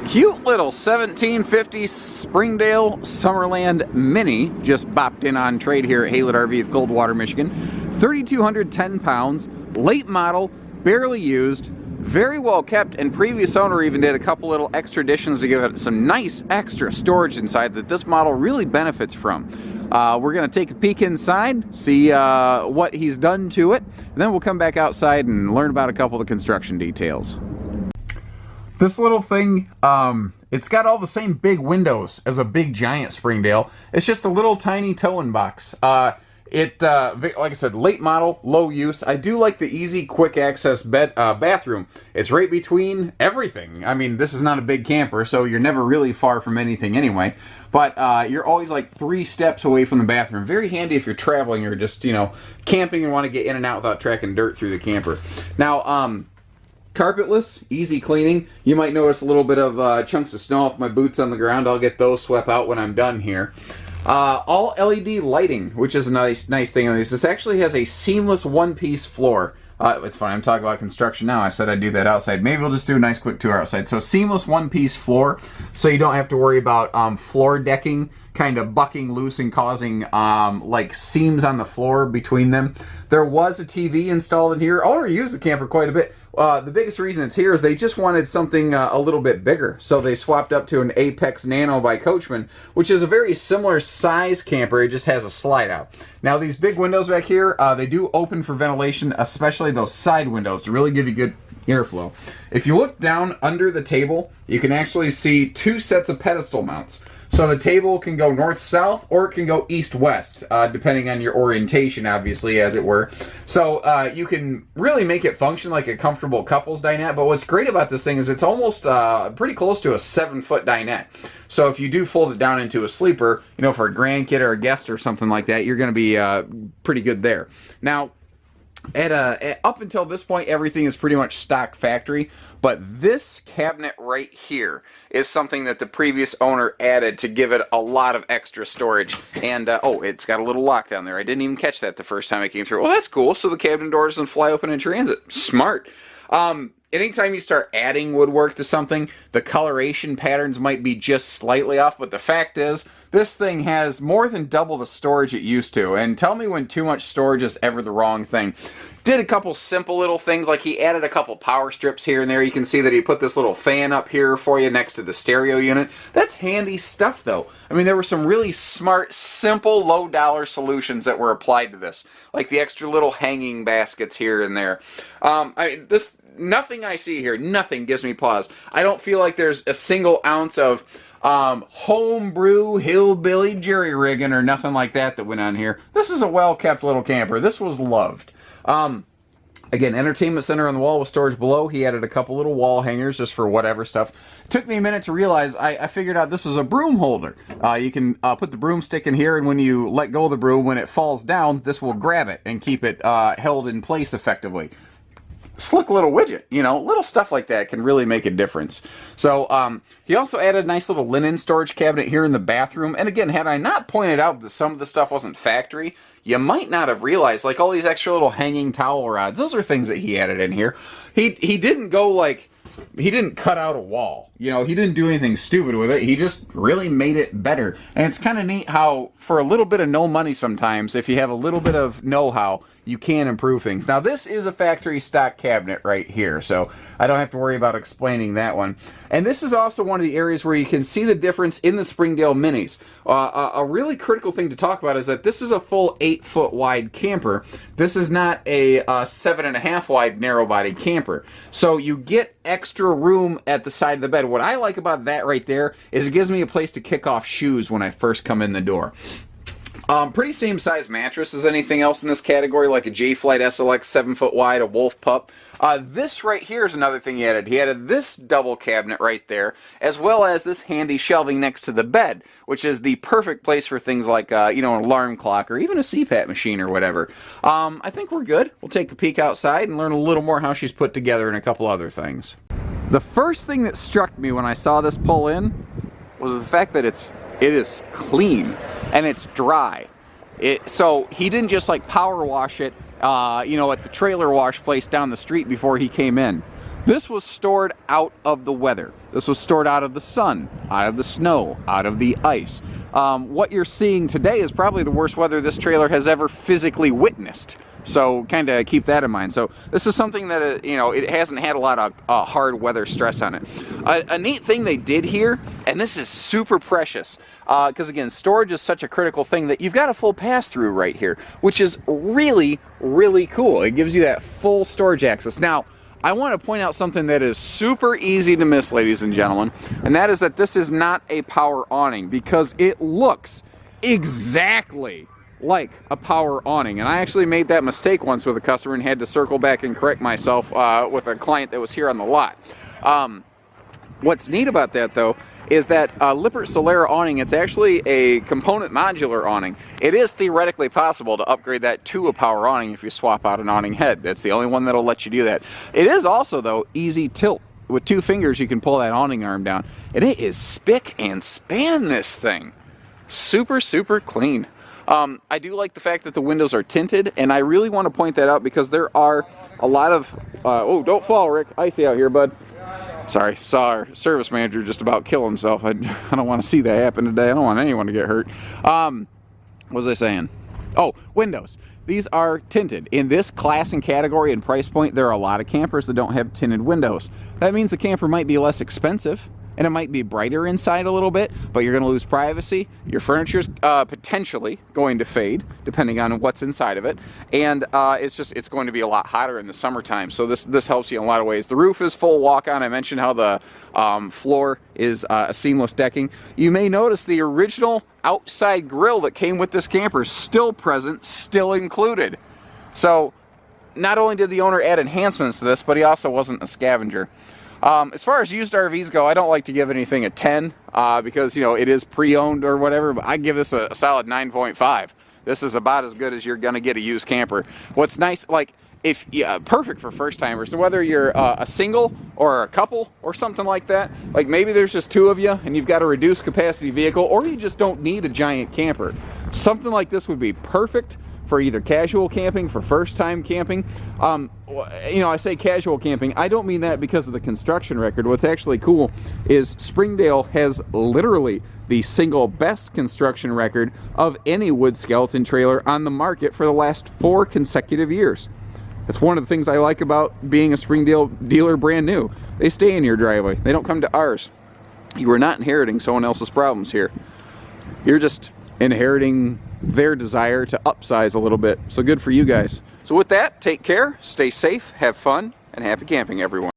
Cute little 1750 Springdale Summerland Mini just bopped in on trade here at Haylett RV of Coldwater, Michigan. 3,210 pounds, late model, barely used, very well kept, and previous owner even did a couple little extra additions to give it some nice extra storage inside that this model really benefits from. We're going to take a peek inside, see what he's done to it, and then we'll come back outside and learn about a couple of the construction details. This little thing, it's got all the same big windows as a big giant Springdale. It's just a little tiny towing box. Like I said, late model, low use. I do like the easy, quick access bathroom. It's right between everything. I mean, this is not a big camper, so you're never really far from anything anyway. But you're always like 3 steps away from the bathroom. Very handy if you're traveling or just, camping and want to get in and out without tracking dirt through the camper. Now, carpetless, easy cleaning. You might notice a little bit of chunks of snow off my boots on the ground. I'll get those swept out when I'm done here. All LED lighting, which is a nice thing on this. This actually has a seamless one-piece floor. It's funny, I'm talking about construction now. I said I'd do that outside. Maybe we'll just do a nice quick tour outside. So seamless one-piece floor, so you don't have to worry about floor decking kind of bucking loose and causing like seams on the floor between them. There was a TV installed in here. Owner used the camper quite a bit. The biggest reason it's here is they just wanted something a little bit bigger, so they swapped up to an Apex Nano by Coachman, which is a very similar size camper. It just has a slide out. Now these big windows back here, they do open for ventilation, especially those side windows to really give you good airflow. If you look down under the table, you can actually see 2 sets of pedestal mounts. So the table can go north-south or it can go east-west, depending on your orientation, obviously, as it were. So you can really make it function like a comfortable couples dinette, but what's great about this thing is it's almost pretty close to a 7-foot dinette. So if you do fold it down into a sleeper, for a grandkid or a guest or something like that, you're going to be pretty good there. Now, up until this point, everything is pretty much stock factory, but this cabinet right here is something that the previous owner added to give it a lot of extra storage. And, oh, it's got a little lock down there. I didn't even catch that the first time I came through. Well, that's cool. So the cabinet door doesn't fly open in transit. Smart. Anytime you start adding woodwork to something, the coloration patterns might be just slightly off, but the fact is, this thing has more than double the storage it used to, and tell me when too much storage is ever the wrong thing. Did a couple simple little things, like he added a couple power strips here and there. You can see that he put this little fan up here for you next to the stereo unit. That's handy stuff, though. I mean, there were some really smart, simple, low-dollar solutions that were applied to this, like the extra little hanging baskets here and there. Nothing I see here, nothing gives me pause. I don't feel like there's a single ounce of homebrew, hillbilly jerry-rigging or nothing like that went on here. This is a well-kept little camper. This was loved. Again, entertainment center on the wall with storage below. He added a couple little wall hangers just for whatever stuff. It took me a minute to realize I figured out this is a broom holder. You can put the broomstick in here, and when you let go of the broom, when it falls down, this will grab it and keep it held in place effectively. Slick little widget, little stuff like that can really make a difference. So he also added a nice little linen storage cabinet here in the bathroom. And again, had I not pointed out that some of the stuff wasn't factory, you might not have realized, like all these extra little hanging towel rods, those are things that he added in here. He didn't go like, he didn't cut out a wall. He didn't do anything stupid with it. He just really made it better. And it's kind of neat how, for a little bit of no money sometimes, if you have a little bit of know-how, you can improve things. Now, this is a factory stock cabinet right here, so I don't have to worry about explaining that one. And this is also one of the areas where you can see the difference in the Springdale Minis. A really critical thing to talk about is that this is a full 8-foot wide camper. This is not a 7.5 wide narrow body camper. So you get extra room at the side of the bed. What I like about that right there is it gives me a place to kick off shoes when I first come in the door. Pretty same size mattress as anything else in this category, like a J-Flight SLX 7-foot wide, a Wolf Pup. This right here is another thing he added. He added this double cabinet right there, as well as this handy shelving next to the bed, which is the perfect place for things like, an alarm clock or even a CPAP machine or whatever. I think we're good. We'll take a peek outside and learn a little more how she's put together and a couple other things. The first thing that struck me when I saw this pull in was the fact that it is clean and it's dry. So he didn't just like power wash it, at the trailer wash place down the street before he came in. This was stored out of the weather. This was stored out of the sun, out of the snow, out of the ice. What you're seeing today is probably the worst weather this trailer has ever physically witnessed. So kind of keep that in mind. So this is something that, you know, it hasn't had a lot of hard weather stress on it. A neat thing they did here, and this is super precious, because again, storage is such a critical thing, that you've got a full pass-through right here, which is really, really cool. It gives you that full storage access. Now, I want to point out something that is super easy to miss, ladies and gentlemen, and that is that this is not a power awning, because it looks exactly like a power awning. And I actually made that mistake once with a customer and had to circle back and correct myself with a client that was here on the lot. What's neat about that, though, is that Lippert Solera awning, it's actually a component modular awning. It is theoretically possible to upgrade that to a power awning if you swap out an awning head. That's the only one that'll let you do that. It is also, though, easy tilt. With 2 fingers, you can pull that awning arm down. And it is spick and span, this thing. Super, super clean. I do like the fact that the windows are tinted, and I really want to point that out because there are a lot of... oh, don't fall, Rick. Icy out here, bud. Sorry, saw our service manager just about kill himself. I don't want to see that happen today. I don't want anyone to get hurt. What was I saying? Oh, windows. These are tinted. In this class and category and price point, there are a lot of campers that don't have tinted windows. That means the camper might be less expensive, and it might be brighter inside a little bit, but you're going to lose privacy. Your furniture's potentially going to fade, depending on what's inside of it, and it's going to be a lot hotter in the summertime. So this helps you in a lot of ways. The roof is full walk-on. I mentioned how the floor is a seamless decking. You may notice the original outside grill that came with this camper is still present, still included. So not only did the owner add enhancements to this, but he also wasn't a scavenger. As far as used RVs go, I don't like to give anything a 10 because, you know, it is pre-owned or whatever, but I give this a solid 9.5. This is about as good as you're going to get a used camper. What's nice, like, perfect for first-timers. So whether you're a single or a couple or something like that, like maybe there's just 2 of you and you've got a reduced capacity vehicle, or you just don't need a giant camper. Something like this would be perfect for either casual camping, for first-time camping. You know, I say casual camping. I don't mean that because of the construction record. What's actually cool is Springdale has literally the single best construction record of any wood skeleton trailer on the market for the last 4 consecutive years. That's one of the things I like about being a Springdale dealer brand new. They stay in your driveway. They don't come to ours. You are not inheriting someone else's problems here. You're just inheriting their desire to upsize a little bit. So good for you guys. So with that, take care, stay safe, have fun, and happy camping, everyone.